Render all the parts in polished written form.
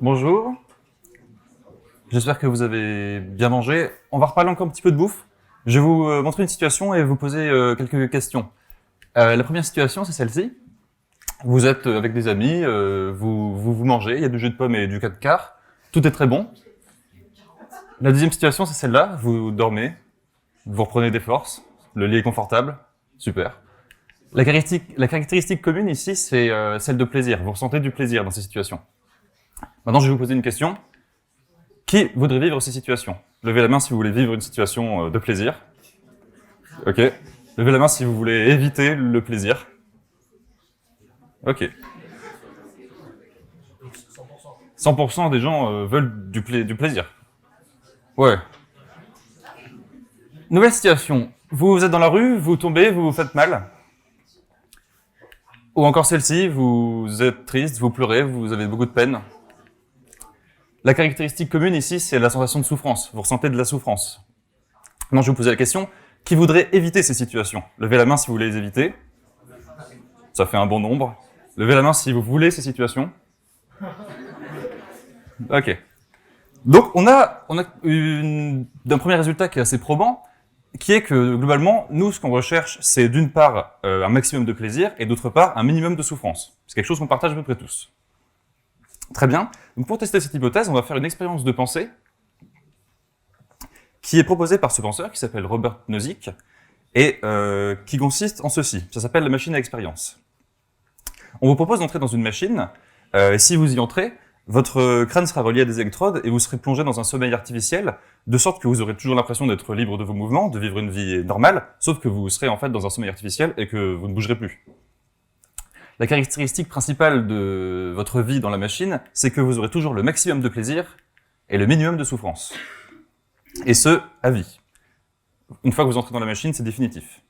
Bonjour. J'espère que vous avez bien mangé. On va reparler encore un petit peu de bouffe. Je vais vous montrer une situation et vous poser quelques questions. La première situation, c'est celle-ci. Vous êtes avec des amis, vous mangez, il y a du jus de pomme et du 4 quarts. Tout est très bon. La deuxième situation, c'est celle-là. Vous dormez, vous reprenez des forces, le lit est confortable. Super. La caractéristique commune ici, c'est celle de plaisir. Vous ressentez du plaisir dans ces situations. Maintenant, je vais vous poser une question. Qui voudrait vivre ces situations? Levez la main si vous voulez vivre une situation de plaisir. Ok. Levez la main si vous voulez éviter le plaisir. Ok. 100% des gens veulent du plaisir. Ouais. Nouvelle situation. Vous êtes dans la rue, vous tombez, vous vous faites mal. Ou encore celle-ci, vous êtes triste, vous pleurez, vous avez beaucoup de peine. La caractéristique commune ici, c'est la sensation de souffrance. Vous ressentez de la souffrance. Maintenant, je vais vous poser la question, qui voudrait éviter ces situations? Levez la main si vous voulez les éviter. Ça fait un bon nombre. Levez la main si vous voulez ces situations. Ok. Donc, on a un premier résultat qui est assez probant, qui est que, globalement, nous, ce qu'on recherche, c'est d'une part un maximum de plaisir, et d'autre part, un minimum de souffrance. C'est quelque chose qu'on partage à peu près tous. Très bien. Donc, pour tester cette hypothèse, on va faire une expérience de pensée qui est proposée par ce penseur qui s'appelle Robert Nozick et qui consiste en ceci. Ça s'appelle la machine à expérience. On vous propose d'entrer dans une machine. Et si vous y entrez, votre crâne sera relié à des électrodes et vous serez plongé dans un sommeil artificiel, de sorte que vous aurez toujours l'impression d'être libre de vos mouvements, de vivre une vie normale, sauf que vous serez en fait dans un sommeil artificiel et que vous ne bougerez plus. La caractéristique principale de votre vie dans la machine, c'est que vous aurez toujours le maximum de plaisir et le minimum de souffrance. Et ce, à vie. Une fois que vous entrez dans la machine, c'est définitif.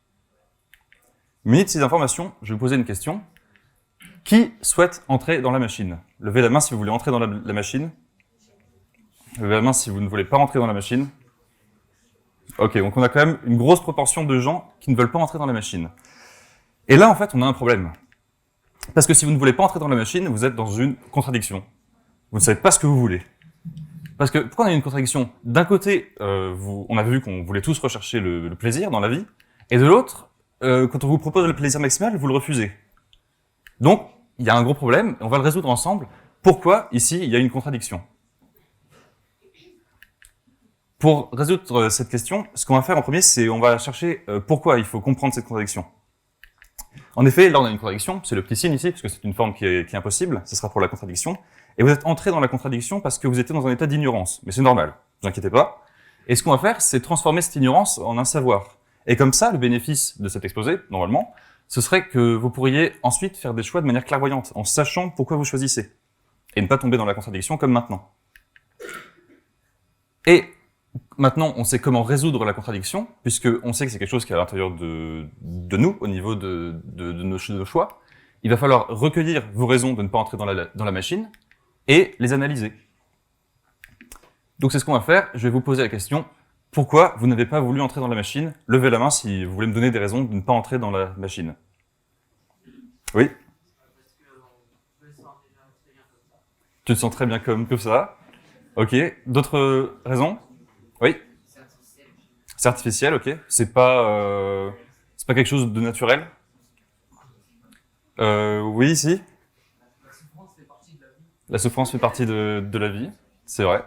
Munis de ces informations, je vais vous poser une question. Qui souhaite entrer dans la machine? Levez la main si vous voulez entrer dans la machine. Levez la main si vous ne voulez pas entrer dans la machine. Ok, donc on a quand même une grosse proportion de gens qui ne veulent pas entrer dans la machine. Et là, en fait, on a un problème. Parce que si vous ne voulez pas entrer dans la machine, vous êtes dans une contradiction. Vous ne savez pas ce que vous voulez. Parce que, pourquoi on a une contradiction? D'un côté, on a vu qu'on voulait tous rechercher le plaisir dans la vie, et de l'autre, quand on vous propose le plaisir maximal, vous le refusez. Donc, il y a un gros problème, et on va le résoudre ensemble. Pourquoi, ici, il y a une contradiction? Pour résoudre cette question, ce qu'on va faire en premier, c'est on va chercher pourquoi il faut comprendre cette contradiction. En effet, là on a une contradiction, c'est le petit signe ici, parce que c'est une forme qui est impossible, ce sera pour la contradiction, et vous êtes entré dans la contradiction parce que vous étiez dans un état d'ignorance, mais c'est normal, ne vous inquiétez pas. Et ce qu'on va faire, c'est transformer cette ignorance en un savoir. Et comme ça, le bénéfice de cet exposé, normalement, ce serait que vous pourriez ensuite faire des choix de manière clairvoyante, en sachant pourquoi vous choisissez, et ne pas tomber dans la contradiction comme maintenant. Et maintenant, on sait comment résoudre la contradiction, puisqu'on sait que c'est quelque chose qui est à l'intérieur de nous, au niveau de nos choix. Il va falloir recueillir vos raisons de ne pas entrer dans la machine et les analyser. Donc c'est ce qu'on va faire. Je vais vous poser la question, pourquoi vous n'avez pas voulu entrer dans la machine? Levez la main si vous voulez me donner des raisons de ne pas entrer dans la machine. Oui? Tu te sens très bien comme ça. Ok. D'autres raisons? Oui. C'est artificiel, ok. C'est pas quelque chose de naturel. Oui, si. La souffrance fait partie de la vie, c'est vrai.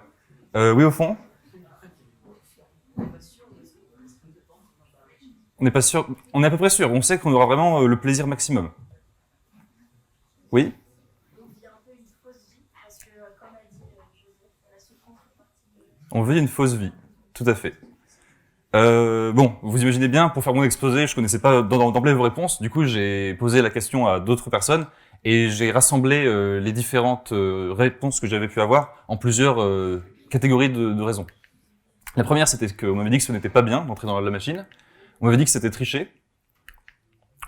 Oui, au fond. On n'est pas sûr. On est à peu près sûr. On sait qu'on aura vraiment le plaisir maximum. Oui. On vit une fausse vie, tout à fait. Bon, vous imaginez bien, pour faire mon exposé, je connaissais pas d'emblée vos réponses, du coup j'ai posé la question à d'autres personnes, et j'ai rassemblé les différentes réponses que j'avais pu avoir en plusieurs catégories de raisons. La première, c'était qu'on m'avait dit que ce n'était pas bien d'entrer dans la machine, on m'avait dit que c'était triché,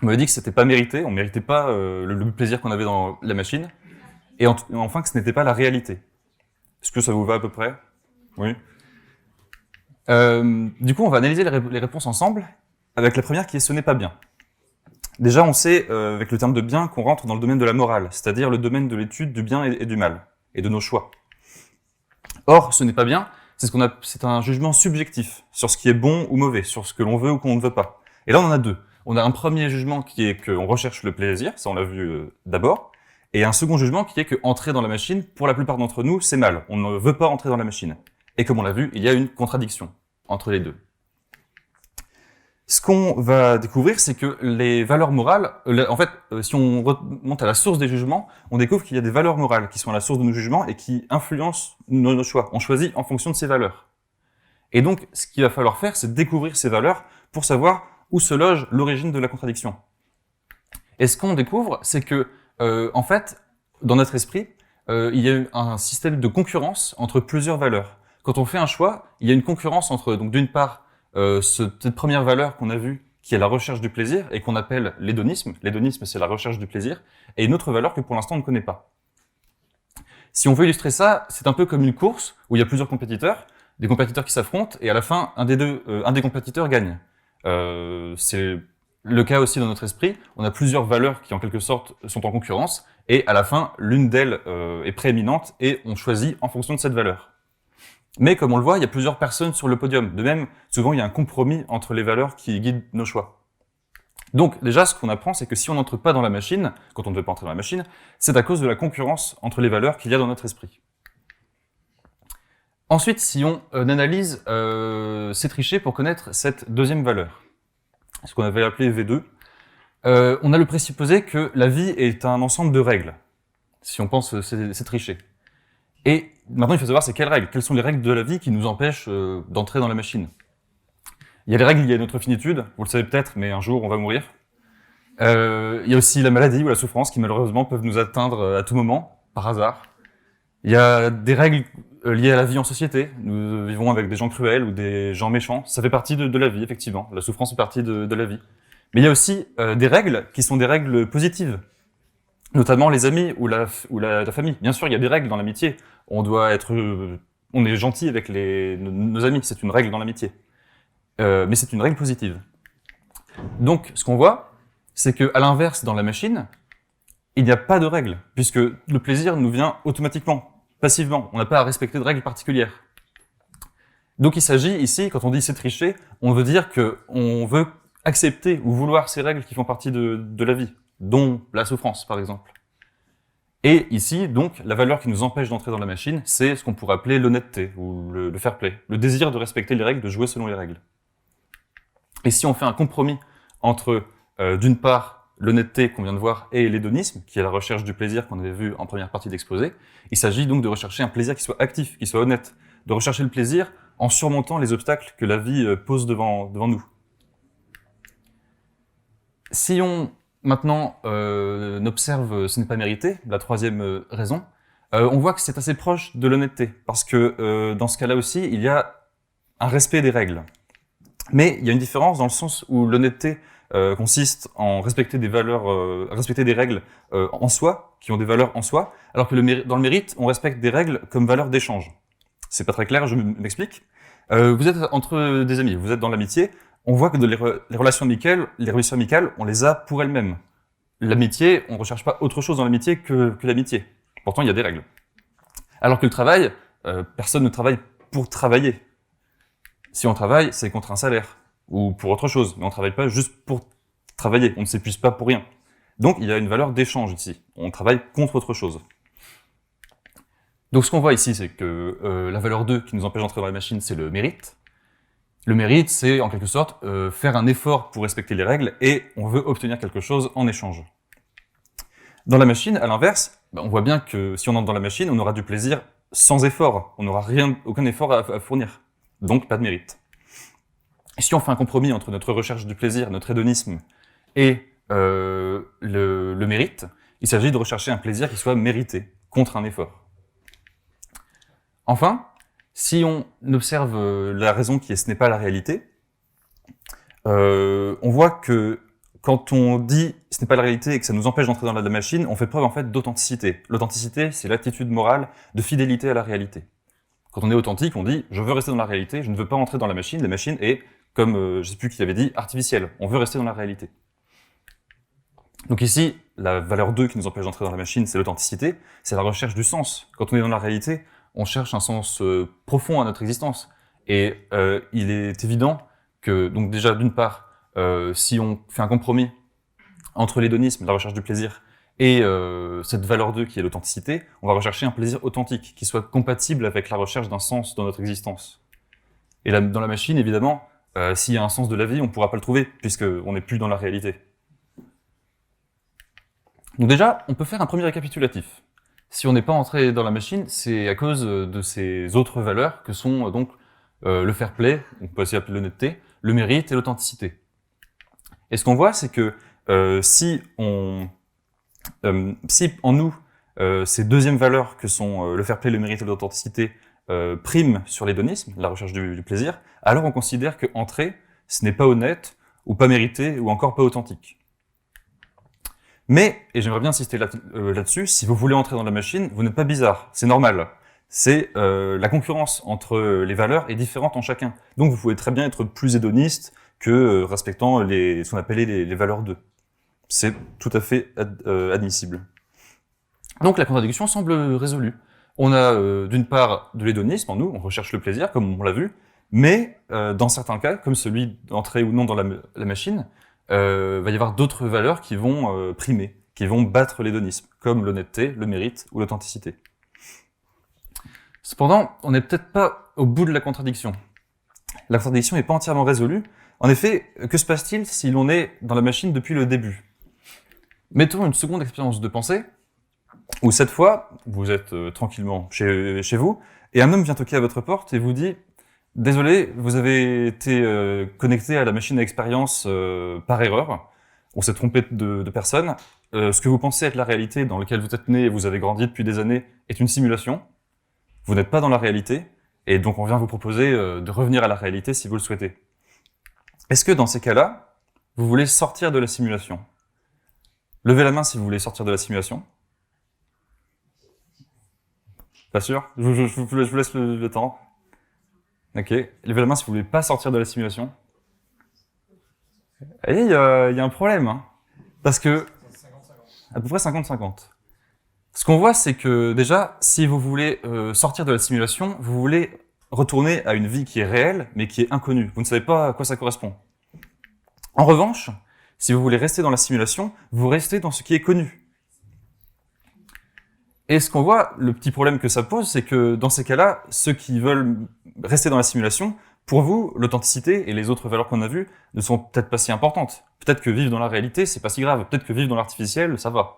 on m'avait dit que c'était pas mérité, on méritait pas le plaisir qu'on avait dans la machine, et enfin que ce n'était pas la réalité. Est-ce que ça vous va à peu près? Oui. Du coup, on va analyser les réponses ensemble, avec la première qui est « ce n'est pas bien ». Déjà, on sait, avec le terme de bien, qu'on rentre dans le domaine de la morale, c'est-à-dire le domaine de l'étude du bien et du mal, et de nos choix. Or, ce n'est pas bien, c'est un jugement subjectif sur ce qui est bon ou mauvais, sur ce que l'on veut ou qu'on ne veut pas. Et là, on en a deux. On a un premier jugement qui est qu'on recherche le plaisir, ça on l'a vu d'abord, et un second jugement qui est que entrer dans la machine, pour la plupart d'entre nous, c'est mal. On ne veut pas entrer dans la machine. Et comme on l'a vu, il y a une contradiction entre les deux. Ce qu'on va découvrir, c'est que les valeurs morales, si on remonte à la source des jugements, on découvre qu'il y a des valeurs morales qui sont à la source de nos jugements et qui influencent nos choix. On choisit en fonction de ces valeurs. Et donc, ce qu'il va falloir faire, c'est découvrir ces valeurs pour savoir où se loge l'origine de la contradiction. Et ce qu'on découvre, c'est que, en fait, dans notre esprit, il y a un système de concurrence entre plusieurs valeurs. Quand on fait un choix, il y a une concurrence entre, donc d'une part, cette première valeur qu'on a vue, qui est la recherche du plaisir, et qu'on appelle l'hédonisme. L'hédonisme, c'est la recherche du plaisir, et une autre valeur que pour l'instant on ne connaît pas. Si on veut illustrer ça, c'est un peu comme une course où il y a plusieurs compétiteurs, des compétiteurs qui s'affrontent, et à la fin, un des compétiteurs gagne. C'est le cas aussi dans notre esprit. On a plusieurs valeurs qui, en quelque sorte, sont en concurrence, et à la fin, l'une d'elles est prééminente, et on choisit en fonction de cette valeur. Mais comme on le voit, il y a plusieurs personnes sur le podium. De même, souvent, il y a un compromis entre les valeurs qui guident nos choix. Donc, déjà, ce qu'on apprend, c'est que si on n'entre pas dans la machine, quand on ne veut pas entrer dans la machine, c'est à cause de la concurrence entre les valeurs qu'il y a dans notre esprit. Ensuite, si on analyse ces trichés pour connaître cette deuxième valeur, ce qu'on avait appelé V2, on a le présupposé que la vie est un ensemble de règles, si on pense ces trichés. Et maintenant, il faut savoir c'est quelles règles. Quelles sont les règles de la vie qui nous empêchent d'entrer dans la machine? Il y a les règles liées à notre finitude, vous le savez peut-être, mais un jour on va mourir. Il y a aussi la maladie ou la souffrance qui malheureusement peuvent nous atteindre à tout moment, par hasard. Il y a des règles liées à la vie en société. Nous vivons avec des gens cruels ou des gens méchants. Ça fait partie de la vie, effectivement. La souffrance fait partie de la vie. Mais il y a aussi des règles qui sont des règles positives. Notamment les amis ou la famille. Bien sûr, il y a des règles dans l'amitié. On est gentil avec nos amis, c'est une règle dans l'amitié. Mais c'est une règle positive. Donc, ce qu'on voit, c'est que, à l'inverse, dans la machine, il n'y a pas de règles, puisque le plaisir nous vient automatiquement, passivement. On n'a pas à respecter de règles particulières. Donc, il s'agit ici, quand on dit c'est tricher, on veut dire qu'on veut accepter ou vouloir ces règles qui font partie de la vie, dont la souffrance, par exemple. Et ici, donc, la valeur qui nous empêche d'entrer dans la machine, c'est ce qu'on pourrait appeler l'honnêteté, ou le fair play, le désir de respecter les règles, de jouer selon les règles. Et si on fait un compromis entre, d'une part, l'honnêteté qu'on vient de voir et l'hédonisme, qui est la recherche du plaisir qu'on avait vu en première partie d'exposé, il s'agit donc de rechercher un plaisir qui soit actif, qui soit honnête, de rechercher le plaisir en surmontant les obstacles que la vie pose devant nous. Si on maintenant observe ce n'est pas mérité, la troisième raison, on voit que c'est assez proche de l'honnêteté, parce que dans ce cas-là aussi, il y a un respect des règles. Mais il y a une différence dans le sens où l'honnêteté consiste en respecter des valeurs, respecter des règles en soi, qui ont des valeurs en soi, alors que dans le mérite, on respecte des règles comme valeur d'échange. C'est pas très clair, je m'explique. Vous êtes entre des amis, vous êtes dans l'amitié, on voit que les relations amicales, on les a pour elles-mêmes. L'amitié, on ne recherche pas autre chose dans l'amitié que l'amitié. Pourtant, il y a des règles. Alors que le travail, personne ne travaille pour travailler. Si on travaille, c'est contre un salaire, ou pour autre chose, mais on ne travaille pas juste pour travailler, on ne s'épuise pas pour rien. Donc, il y a une valeur d'échange ici. On travaille contre autre chose. Donc, ce qu'on voit ici, c'est que la valeur 2 qui nous empêche d'entrer dans la machine, c'est le mérite. Le mérite, c'est en quelque sorte faire un effort pour respecter les règles et on veut obtenir quelque chose en échange. Dans la machine, à l'inverse, on voit bien que si on entre dans la machine, on aura du plaisir sans effort. On n'aura aucun effort à fournir. Donc, pas de mérite. Et si on fait un compromis entre notre recherche du plaisir, notre hédonisme et le mérite, il s'agit de rechercher un plaisir qui soit mérité, contre un effort. Enfin, si on observe la raison qui est « ce n'est pas la réalité », on voit que quand on dit « ce n'est pas la réalité » et que ça nous empêche d'entrer dans la machine, on fait preuve en fait d'authenticité. L'authenticité, c'est l'attitude morale de fidélité à la réalité. Quand on est authentique, on dit « je veux rester dans la réalité, je ne veux pas entrer dans la machine ». La machine est, comme je ne sais plus qui avait dit, artificielle. On veut rester dans la réalité. Donc ici, la valeur 2 qui nous empêche d'entrer dans la machine, c'est l'authenticité, c'est la recherche du sens. Quand on est dans la réalité, on cherche un sens profond à notre existence. Et il est évident que, donc déjà, d'une part, si on fait un compromis entre l'hédonisme, la recherche du plaisir, et cette valeur 2 qui est l'authenticité, on va rechercher un plaisir authentique, qui soit compatible avec la recherche d'un sens dans notre existence. Et là, dans la machine, évidemment, s'il y a un sens de la vie, on ne pourra pas le trouver, puisqu'on n'est plus dans la réalité. Donc déjà, on peut faire un premier récapitulatif. Si on n'est pas entré dans la machine, c'est à cause de ces autres valeurs que sont donc le fair play, on peut aussi appeler l'honnêteté, le mérite et l'authenticité. Et ce qu'on voit, c'est que si en nous, ces deuxièmes valeurs que sont le fair play, le mérite et l'authenticité priment sur l'hédonisme, la recherche du plaisir, alors on considère que entrer, ce n'est pas honnête, ou pas mérité, ou encore pas authentique. Mais, et j'aimerais bien insister là-dessus, si vous voulez entrer dans la machine, vous n'êtes pas bizarre, c'est normal. C'est la concurrence entre les valeurs est différente en chacun. Donc vous pouvez très bien être plus hédoniste que respectant ce qu'on appelait les valeurs 2. C'est tout à fait admissible. Donc la contradiction semble résolue. On a d'une part de l'hédonisme en nous, on recherche le plaisir, comme on l'a vu, mais dans certains cas, comme celui d'entrer ou non dans la machine, va y avoir d'autres valeurs qui vont primer, qui vont battre l'hédonisme, comme l'honnêteté, le mérite ou l'authenticité. Cependant, on n'est peut-être pas au bout de la contradiction. La contradiction n'est pas entièrement résolue. En effet, que se passe-t-il si l'on est dans la machine depuis le début? Mettons une seconde expérience de pensée, où cette fois, vous êtes tranquillement chez vous, et un homme vient toquer à votre porte et vous dit « Désolé, vous avez été connecté à la machine à expérience par erreur, on s'est trompé de personne, ce que vous pensez être la réalité dans laquelle vous êtes né et vous avez grandi depuis des années est une simulation, vous n'êtes pas dans la réalité, et donc on vient vous proposer de revenir à la réalité si vous le souhaitez. Est-ce que dans ces cas-là, vous voulez sortir de la simulation? Levez la main si vous voulez sortir de la simulation. Pas sûr? Je vous laisse le temps. Ok. Levez la main si vous voulez pas sortir de la simulation. Et il y a un problème, hein, parce que à peu près 50-50. Ce qu'on voit, c'est que déjà, si vous voulez sortir de la simulation, vous voulez retourner à une vie qui est réelle, mais qui est inconnue. Vous ne savez pas à quoi ça correspond. En revanche, si vous voulez rester dans la simulation, vous restez dans ce qui est connu. Et ce qu'on voit, le petit problème que ça pose, c'est que dans ces cas-là, ceux qui veulent rester dans la simulation, pour vous, l'authenticité et les autres valeurs qu'on a vues ne sont peut-être pas si importantes. Peut-être que vivre dans la réalité, c'est pas si grave. Peut-être que vivre dans l'artificiel, ça va.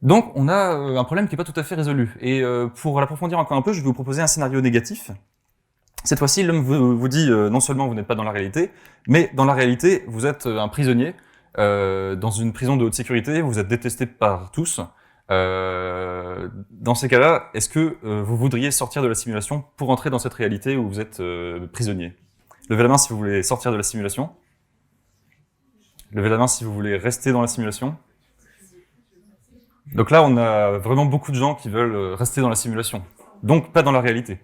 Donc, on a un problème qui n'est pas tout à fait résolu. Et pour l'approfondir encore un peu, je vais vous proposer un scénario négatif. Cette fois-ci, l'homme vous dit non seulement vous n'êtes pas dans la réalité, mais dans la réalité, vous êtes un prisonnier dans une prison de haute sécurité, vous êtes détesté par tous. Dans ces cas-là, est-ce que vous voudriez sortir de la simulation pour entrer dans cette réalité où vous êtes prisonnier? Levez la main si vous voulez sortir de la simulation. Levez la main si vous voulez rester dans la simulation. Donc là, on a vraiment beaucoup de gens qui veulent rester dans la simulation, donc pas dans la réalité.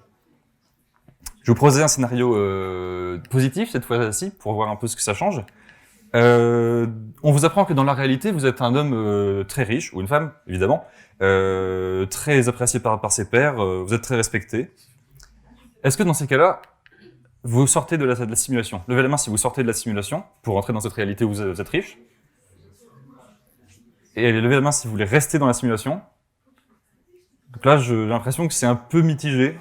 Je vais vous proposer un scénario positif cette fois-ci, pour voir un peu ce que ça change. On vous apprend que dans la réalité, vous êtes un homme très riche, ou une femme, évidemment, très apprécié par ses pairs, vous êtes très respecté. Est-ce que dans ces cas-là, vous sortez de la simulation? Levez la main si vous sortez de la simulation, pour entrer dans cette réalité où vous êtes riche. Et levez la main si vous voulez rester dans la simulation. Donc là, j'ai l'impression que c'est un peu mitigé.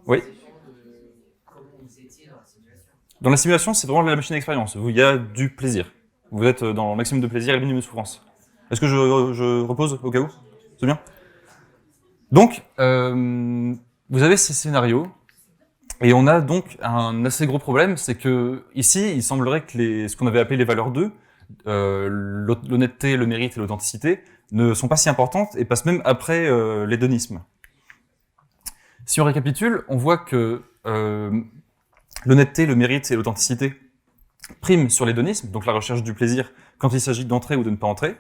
Oui. Dans la simulation, c'est vraiment la machine d'expérience. Il y a du plaisir. Vous êtes dans le maximum de plaisir et le minimum de souffrance. Est-ce que je repose au cas où? C'est bien? Donc, vous avez ces scénarios. Et on a donc un assez gros problème, c'est que ici, il semblerait que ce qu'on avait appelé les valeurs 2, l'honnêteté, le mérite et l'authenticité, ne sont pas si importantes et passent même après l'hédonisme. Si on récapitule, on voit que l'honnêteté, le mérite et l'authenticité priment sur l'hédonisme, donc la recherche du plaisir, quand il s'agit d'entrer ou de ne pas entrer,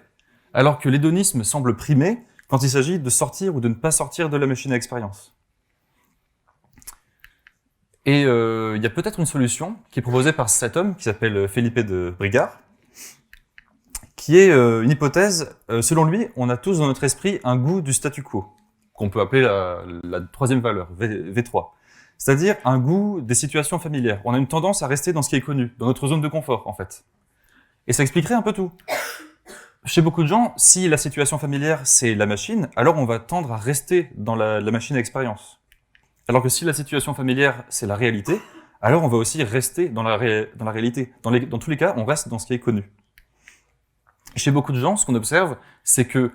alors que l'hédonisme semble primer quand il s'agit de sortir ou de ne pas sortir de la machine à expérience. Et il y a peut-être une solution qui est proposée par cet homme qui s'appelle Felipe de Brigard, qui est une hypothèse, selon lui, on a tous dans notre esprit un goût du statu quo. qu'on peut appeler la troisième valeur, V3. C'est-à-dire un goût des situations familières. On a une tendance à rester dans ce qui est connu, dans notre zone de confort, en fait. Et ça expliquerait un peu tout. Chez beaucoup de gens, si la situation familière, c'est la machine, alors on va tendre à rester dans la machine à expérience. Alors que si la situation familière, c'est la réalité, alors on va aussi rester dans la réalité. Dans tous les cas, on reste dans ce qui est connu. Chez beaucoup de gens, ce qu'on observe, c'est que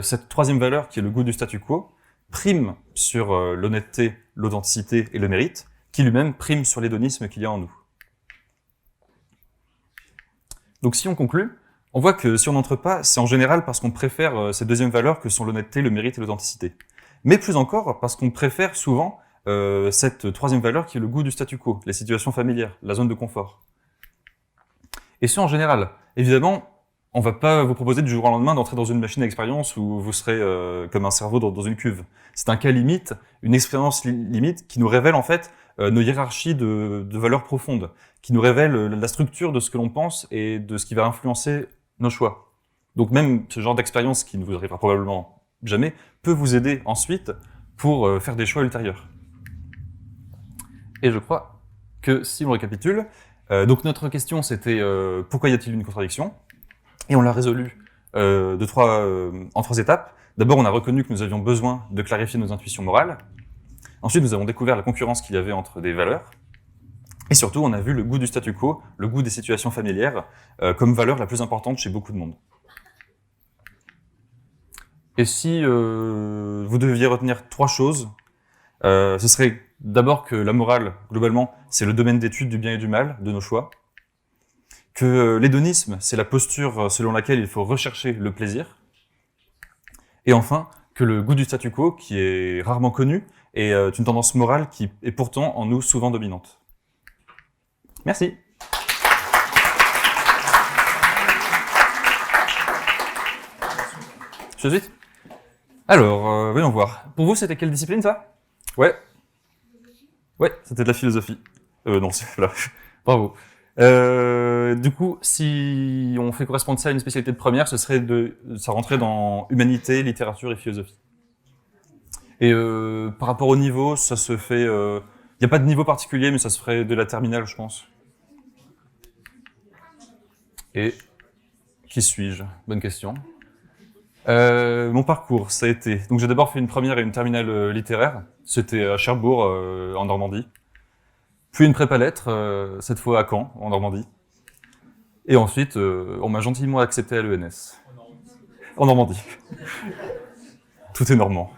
cette troisième valeur, qui est le goût du statu quo, prime sur l'honnêteté, l'authenticité et le mérite, qui lui-même prime sur l'hédonisme qu'il y a en nous. Donc si on conclut, on voit que si on n'entre pas, c'est en général parce qu'on préfère ces deuxièmes valeurs que sont l'honnêteté, le mérite et l'authenticité. Mais plus encore, parce qu'on préfère souvent cette troisième valeur qui est le goût du statu quo, les situations familières, la zone de confort. Et ce en général. Évidemment, on va pas vous proposer du jour au lendemain d'entrer dans une machine à expérience où vous serez comme un cerveau dans une cuve. C'est un cas limite, une expérience limite qui nous révèle en fait nos hiérarchies de valeurs profondes, qui nous révèle la structure de ce que l'on pense et de ce qui va influencer nos choix. Donc même ce genre d'expérience qui ne vous arrivera probablement jamais peut vous aider ensuite pour faire des choix ultérieurs. Et je crois que si on récapitule, donc notre question c'était pourquoi y a-t-il une contradiction ? Et on l'a résolu en trois étapes. D'abord, on a reconnu que nous avions besoin de clarifier nos intuitions morales. Ensuite, nous avons découvert la concurrence qu'il y avait entre des valeurs. Et surtout, on a vu le goût du statu quo, le goût des situations familières, comme valeur la plus importante chez beaucoup de monde. Et si vous deviez retenir trois choses, ce serait d'abord que la morale, globalement, c'est le domaine d'étude du bien et du mal, de nos choix. Que l'hédonisme, c'est la posture selon laquelle il faut rechercher le plaisir. Et enfin, que le goût du statu quo, qui est rarement connu, est une tendance morale qui est pourtant en nous souvent dominante. Merci. Je suis suite. Alors, voyons voir. Pour vous, c'était quelle discipline, ça ? Ouais. Ouais, c'était de la philosophie. Non, c'est... Voilà. Bravo. Du coup, si on fait correspondre ça à une spécialité de première, ça rentrait dans humanité, littérature et philosophie. Et par rapport au niveau, ça se fait... Il n'y a pas de niveau particulier, mais ça se ferait de la terminale, je pense. Et qui suis-je ? Bonne question. Mon parcours, ça a été... Donc j'ai d'abord fait une première et une terminale littéraire. C'était à Cherbourg, en Normandie. Puis une prépa lettres, cette fois à Caen, en Normandie. Et ensuite, on m'a gentiment accepté à l'ENS. En Normandie. Tout est normand.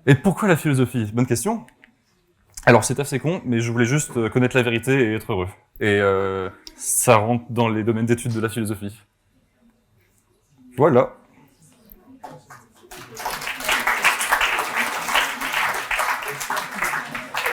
Et pourquoi la philosophie ? Bonne question. Alors c'est assez con, mais je voulais juste connaître la vérité et être heureux. Et ça rentre dans les domaines d'études de la philosophie. Voilà.